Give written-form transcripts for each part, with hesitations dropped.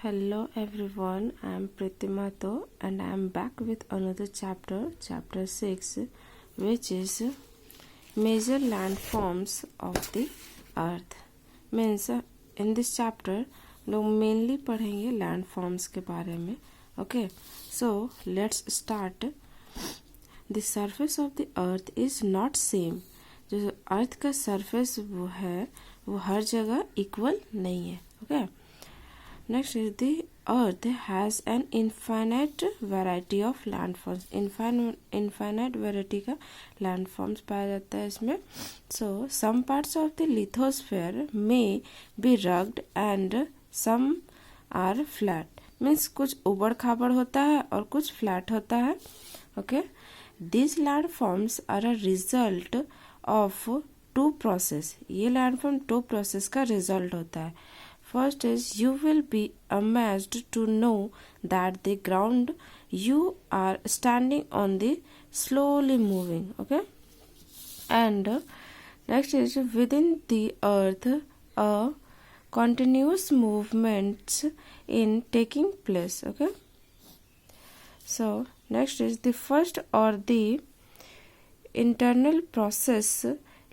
Hello everyone, I am Pritimato and I am back with another chapter, chapter 6, which is major landforms of the earth. Means in this chapter लोग mainly पढ़ेंगे landforms के बारे में. Okay, so let's start. The surface of the earth is not same. जो अर्थ का surface वो है वो हर जगह equal नहीं है. Okay. Next is the earth has an infinite variety of landforms. Infinite variety का landforms पाया जाता है इसमें. So some parts of the lithosphere may be rugged and some are flat. Means कुछ उबड़ खाबड़ होता है और कुछ flat होता है. Okay. These landforms are a result of two process. ये landform two process का result होता है. First is you will be amazed to know that the ground you are standing on the slowly moving. Okay. And next is within the earth a continuous movements in taking place. Okay. So next is the first or the internal process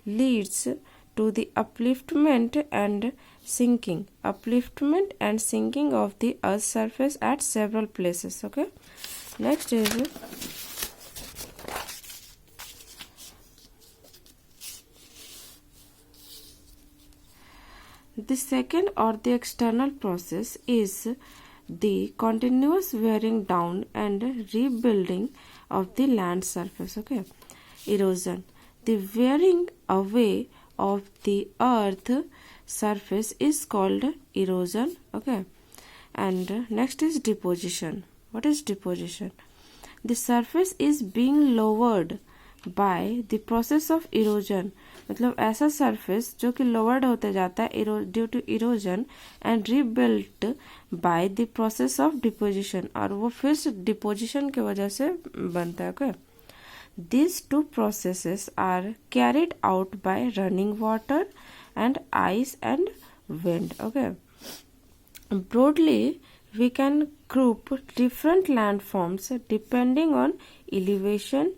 leads to the upliftment and sinking of the earth's surface at several places. Okay. Next is the second or the external process is the continuous wearing down and rebuilding of the land surface. Okay. Erosion, the wearing away of the earth surface is called erosion. Okay. And next is deposition. What is deposition? The surface is being lowered by the process of erosion. मतलब ऐसा surface जो कि lowered होते जाता है due to erosion and rebuilt by the process of deposition, और वो फिर से deposition के वजह से बनता है. Okay. These two processes are carried out by running water and ice and wind. Okay. Broadly, we can group different landforms depending on elevation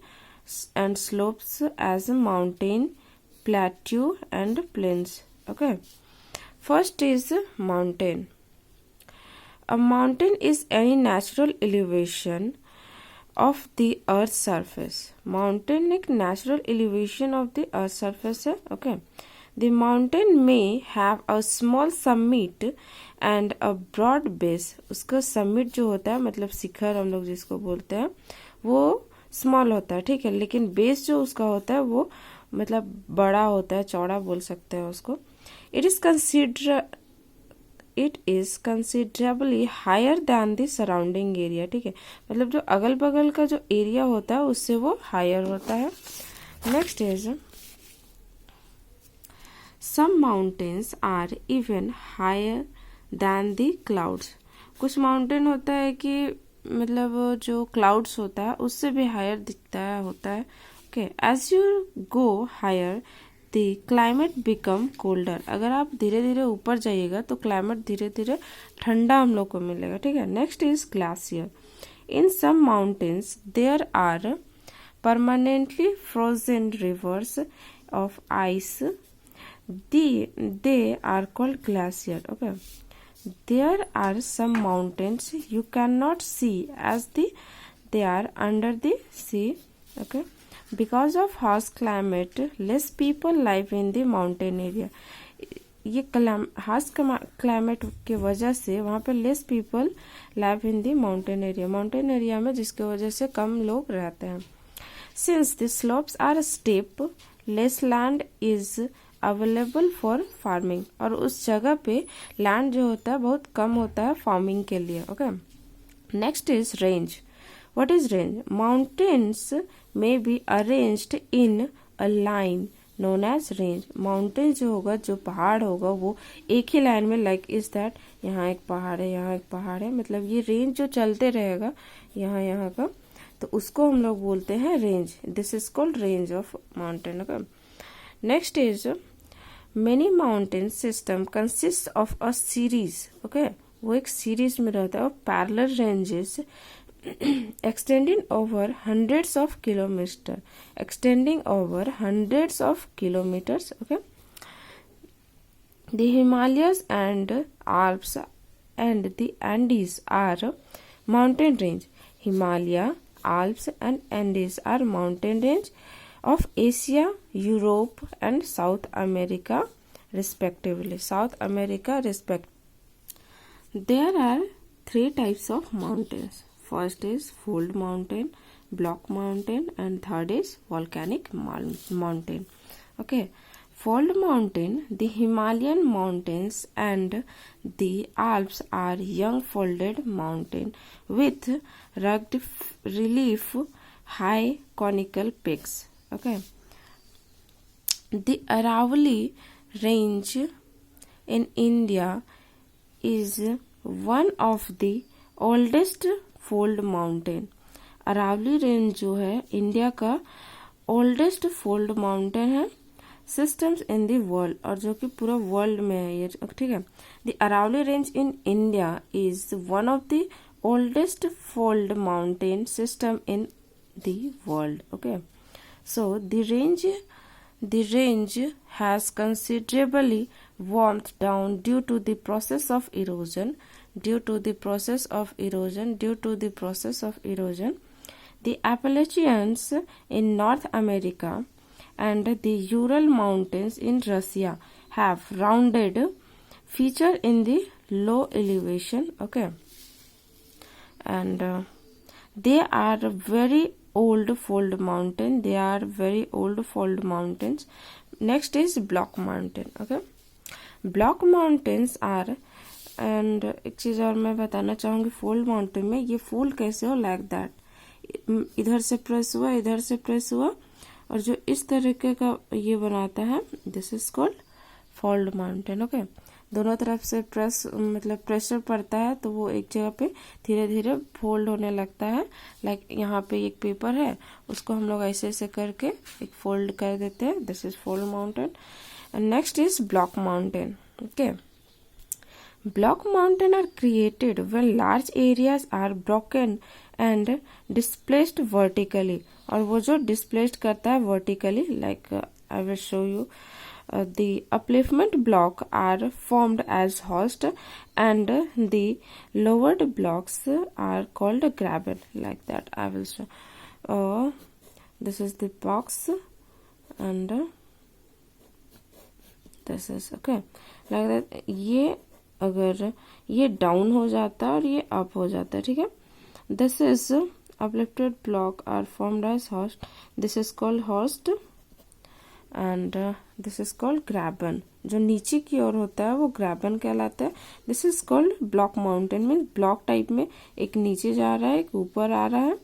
and slopes as mountain, plateau and plains. Okay. First is mountain. A mountain is any natural elevation of the earth's surface. Mountain एक natural elevation of the earth's surface है. Okay. The mountain may have a small summit and a broad base. उसका summit जो होता है मतलब शिखर हम लोग जिसको बोलते हैं वो small होता है, ठीक है, लेकिन base जो उसका होता है वो मतलब बड़ा होता है, चौड़ा बोल सकते हैं उसको. It is considerably higher than the surrounding area. ठीक है, मतलब जो अगल बगल का जो एरिया होता है उससे वो higher होता है. Next is some mountains are even higher than the clouds. कुछ mountain होता है कि मतलब जो clouds होता है उससे भी higher दिखता है होता है. Okay, as you go higher the climate become colder. अगर आप धीरे धीरे ऊपर जाइएगा तो climate धीरे धीरे ठंडा हम लोग को मिलेगा. ठीक है. Next is glacier. In some mountains there are permanently frozen rivers of ice. They are called glacier. Okay. There are some mountains you cannot see as they are under the sea. Okay. Because of harsh climate, less people live in the mountain area. ये harsh climate के वजह से वहाँ पे less people live in the mountain area. Mountain area में जिसके वजह से कम लोग रहते हैं. Since the slopes are steep, less land is available for farming. और उस जगह पे land जो होता है बहुत कम होता है farming के लिए. Okay. Next is range. What is range? Mountains may be arranged in a line known as range. Mountain जो होगा, जो पहाड़ होगा वो एक ही लाइन में like is that यहाँ एक पहाड़ है, यहाँ एक पहाड़ है, मतलब ये range जो चलते रहेगा यहाँ का, तो उसको हम लोग बोलते हैं range. This is called range of mountain. Okay. Next is many mountain system consists of a series. Okay. वो एक सीरीज में रहता है, और parallel ranges extending over hundreds of kilometers, extending over hundreds of kilometers. Okay, the Himalayas and Alps and the Andes are mountain range. Himalaya, Alps and Andes are mountain range of Asia, Europe and South America respectively. South America There are three types of mountains. First is fold mountain, block mountain, and third is volcanic mountain. Okay, fold mountain, the Himalayan mountains and the Alps are young folded mountain with rugged relief, high conical peaks. Okay, the Aravalli range in India is one of the oldest fold mountain. Aravalli range जो है India का oldest fold mountain है systems in the world, और जो कि पूरा world में है ये, ठीक है. The Aravalli range in India is one of the oldest fold mountain system in the world. Okay, so the range has considerably warmed down due to the process of erosion. The Appalachians in North America and the Ural Mountains in Russia have rounded feature in the low elevation. Okay, and they are very old fold mountains. Next is block mountain. Okay, block mountains are, and एक चीज और मैं बताना चाहूंगी, fold mountain में ये fold कैसे हो, लाइक दैट, इधर से प्रेस हुआ, इधर से प्रेस हुआ, और जो इस तरीके का ये बनाता है, this is called fold mountain. Okay, दोनों तरफ से प्रेस मतलब प्रेशर पड़ता है तो वो एक जगह पे धीरे धीरे फोल्ड होने लगता है. लाइक यहाँ पे एक पेपर है, उसको हम लोग ऐसे ऐसे करके एक फोल्ड कर देते हैं. This is fold mountain. And next is block mountain. Okay, block mountain are created when large areas are broken and displaced vertically. और वो जो displaced करता है vertically, like I will show you, the upliftment block are formed as host and the lowered blocks are called graben, like that. I will show. This is the box and this is okay, like that. ये अगर ये down हो जाता है और ये up हो जाता है, ठीक है. This is uplifted block are formed as horst. This is called horst and this is called graben. जो नीचे की ओर होता है वो ग्रैबन कहलाता है. This is called block mountain. Means block type में एक नीचे जा रहा है, एक ऊपर आ रहा है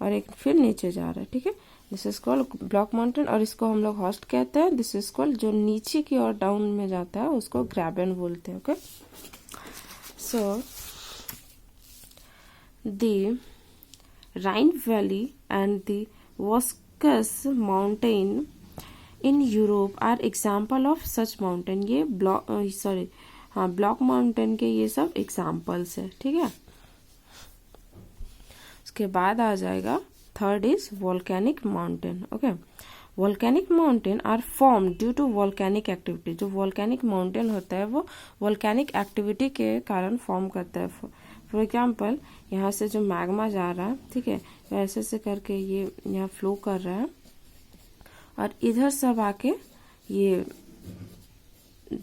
और एक फिर नीचे जा रहा है, ठीक है. This is called block mountain और इसको हम लोग होस्ट कहते हैं. दिस इज कॉल्ड, जो नीचे की ओर डाउन में जाता है उसको ग्रैबन बोलते हैं. Okay, so the Rhine Valley and the Vosges Mountain in Europe are example of such mountain. ये ब्लॉक माउंटेन के ये सब एग्जाम्पल्स है, ठीक है. उसके बाद आ जाएगा third is volcanic mountain. Okay, volcanic mountain are form due to volcanic activity. जो वोल्केनिक माउंटेन होता है वो वोल्केनिक एक्टिविटी के कारण फॉर्म करता है. फॉर एग्जाम्पल, यहाँ से जो मैग्मा जा रहा है, ठीक है, वैसे से करके ये यहाँ फ्लो कर रहा है और इधर सब आके ये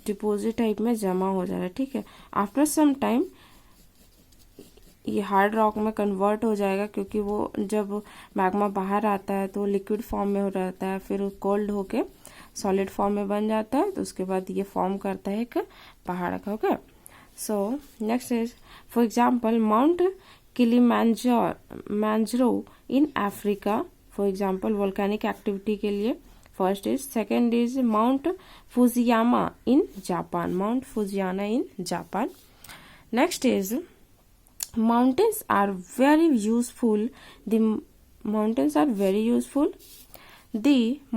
डिपोजिट टाइप में जमा हो जा रहा है, ठीक है. आफ्टर सम टाइम ये हार्ड रॉक में कन्वर्ट हो जाएगा, क्योंकि वो जब मैग्मा बाहर आता है तो लिक्विड फॉर्म में हो रहता है, फिर कोल्ड होके सॉलिड फॉर्म में बन जाता है, तो उसके बाद ये फॉर्म करता है एक पहाड़ का. Okay, so next is for example Mount Kilimanjaro in Africa. For example volcanic activity के लिए first is. Second is Mount Fujiyama in Japan. Next is mountains are very useful. The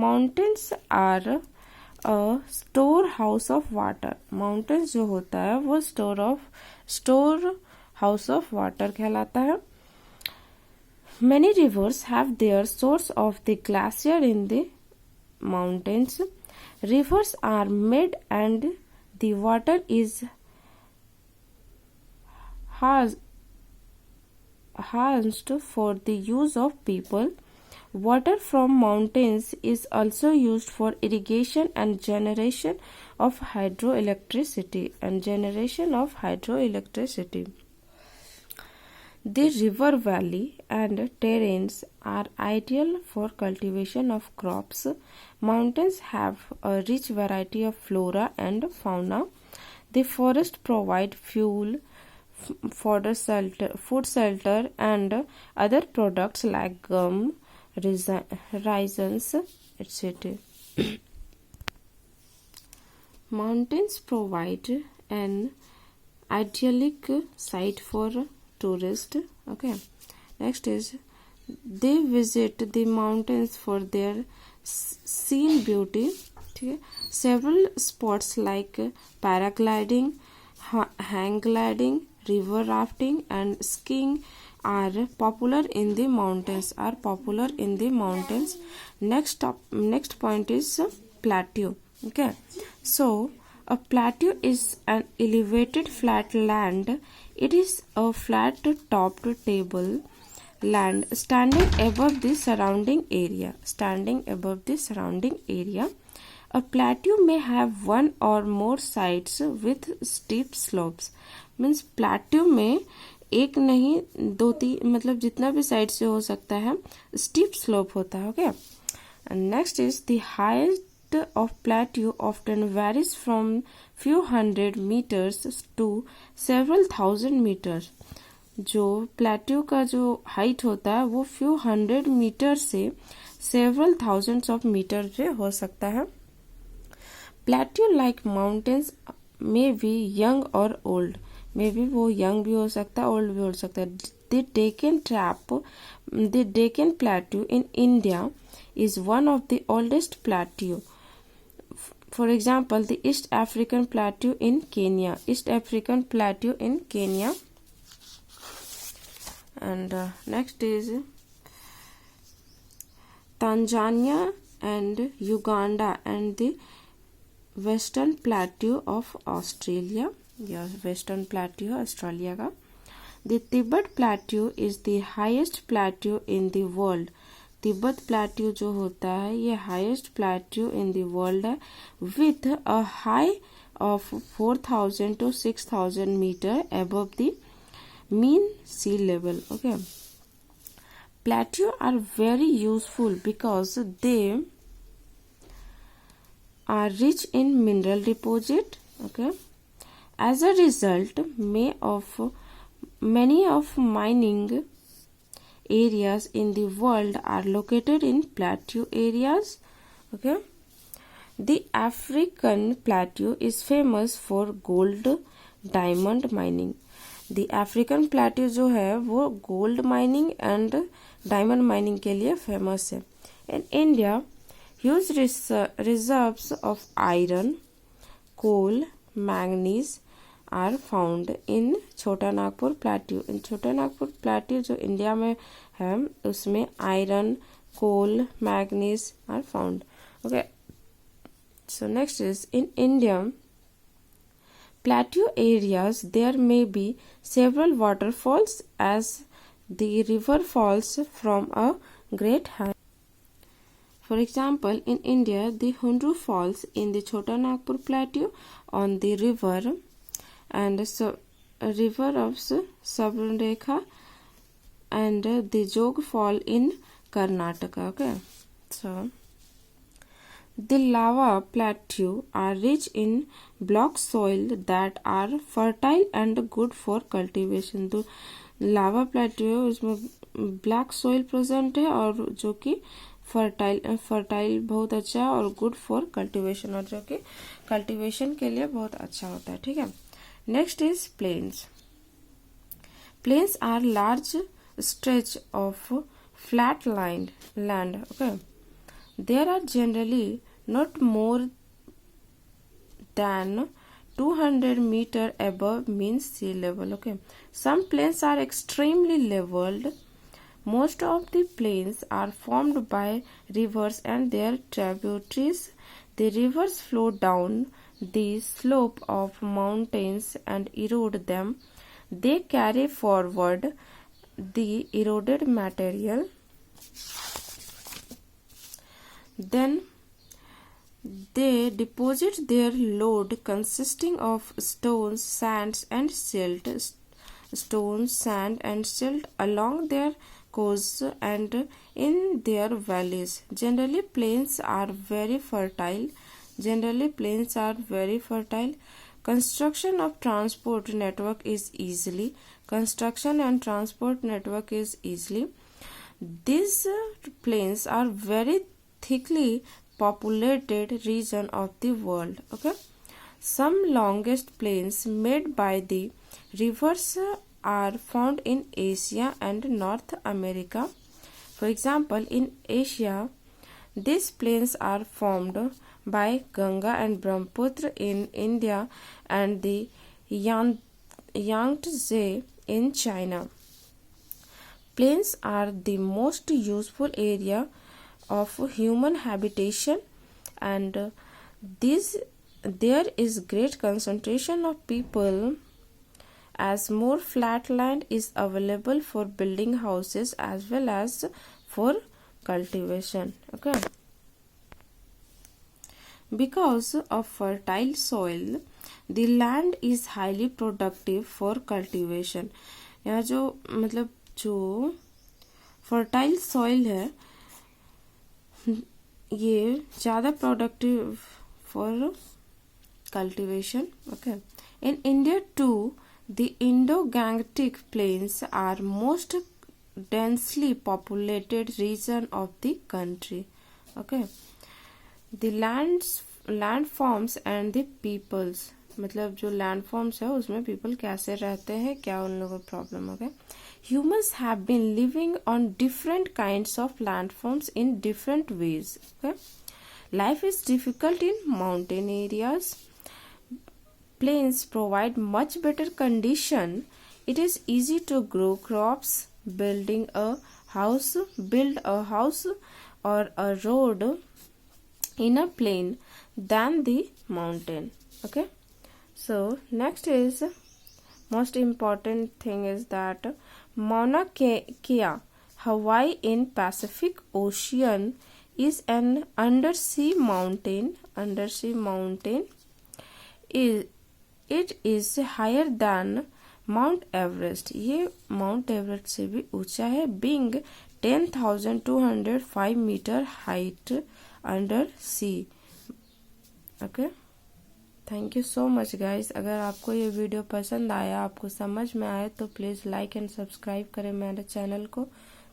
mountains are a storehouse of water. mountains जो होता है वो store house of water कहलाता है. Many rivers have their source of the glacier in the mountains. Rivers are made and the water is harnessed for the use of people. Water from mountains is also used for irrigation and generation of hydroelectricity. The river valley and terrains are ideal for cultivation of crops. Mountains have a rich variety of flora and fauna. The forest provide fuel, food shelter, and other products like gum, raisins, etc. Mountains provide an idyllic site for tourists. Okay, next is they visit the mountains for their scene beauty. Okay? Several spots like paragliding, hang gliding, river rafting, and skiing are popular in the mountains. Next point is plateau. Okay, so a plateau is an elevated flat land. It is a flat topped table land standing above the surrounding area. A plateau may have one or more sides with steep slopes. Means plateau में एक नहीं दो तीन मतलब जितना भी side से हो सकता है स्टीप स्लोप होता है. Okay, next is the height of plateau often varies from few hundred meters to several thousand meters. जो plateau का जो height होता है वो few hundred मीटर से several thousands of meter पे हो सकता है. Plateau like mountains may be young or old. वो young भी हो सकता है, old भी हो सकता है. The Deccan Plateau in India is one of the oldest plateau. For example, the East African Plateau in Kenya. And next is Tanzania and Uganda and the Western Plateau of Australia. Western Plateau Australia का. The Tibet Plateau is the highest plateau in the world. Tibet plateau जो होता है ये highest plateau in the world है with a high of 4000 to 6000 metre above the mean sea level. Okay, plateau are very useful because they are rich in mineral deposit. Okay, as a result many of mining areas in the world are located in plateau areas. Okay, the African Plateau is famous for gold diamond mining. The African Plateau जो है वो gold mining and diamond mining के लिए famous है. In India, huge reserves of iron, coal, manganese are found in छोटा Nagpur plateau. इन छोटा Nagpur plateau जो India में है उसमें iron, coal, manganese are found. Okay, so next is in India plateau areas there may be several waterfalls as the river falls from a great height. For example, in India, the Hundru falls in the Chota Nagpur Plateau on the river and river of Sabarmekha, and the Jog fall in Karnataka. Okay, so the lava plateau are rich in block soil that are fertile and good for cultivation. तो लावा plateau उसमें black soil present है और जो कि fertile बहुत अच्छा है और गुड फॉर कल्टीवेशन और जो कि कल्टीवेशन के लिए बहुत अच्छा होता है. ठीक है, next is plains. Plains are large stretch of flat land. Okay, there are generally not more than 200 meter above mean sea level. Okay, some plains are extremely leveled. Most of the plains are formed by rivers and their tributaries. The rivers flow down the slope of mountains and erode them. They carry forward the eroded material. Then they deposit their load consisting of stones, sands, and silt. Stones, sand, and silt along their coasts and in their valleys. Generally, plains are very fertile. Construction and transport network is easily. These plains are very thickly populated region of the world. Okay, some longest plains made by the rivers are found in Asia and North America. For example, in Asia, these plains are formed by Ganga and Brahmaputra in India and the Yangtze in China. Plains are the most useful area of human habitation, and there is great concentration of people, as more flat land is available for building houses as well as for cultivation. Okay, because of fertile soil, the land is highly productive for cultivation. यहाँ जो fertile soil है ये ज़्यादा productive for cultivation. Okay, in India too, the Indo-Gangetic Plains are most densely populated region of the country. Okay, the landforms and the peoples, मतलब जो landforms है उसमें people कैसे रहते हैं, क्या उन लोगों को प्रॉब्लम हो गया. Humans have been living on different kinds of landforms in different ways. Okay, life is difficult in mountain areas. Plains provide much better condition. It is easy to grow crops, build a house or a road in a plain than the mountain. Okay, so next is most important thing is that Mauna Kea, Hawaii in Pacific Ocean, is an undersea mountain. It is higher than Mount Everest. ये Mount Everest से भी ऊंचा है, being 10,205 meter height under sea. Okay, thank you so much guys. अगर आपको ये video पसंद आया, आपको समझ में आया, तो प्लीज़ लाइक एंड सब्सक्राइब करें मेरे चैनल को,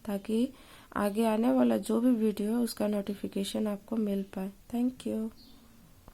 ताकि आगे आने वाला जो भी वीडियो है उसका नोटिफिकेशन आपको मिल पाए. Thank you.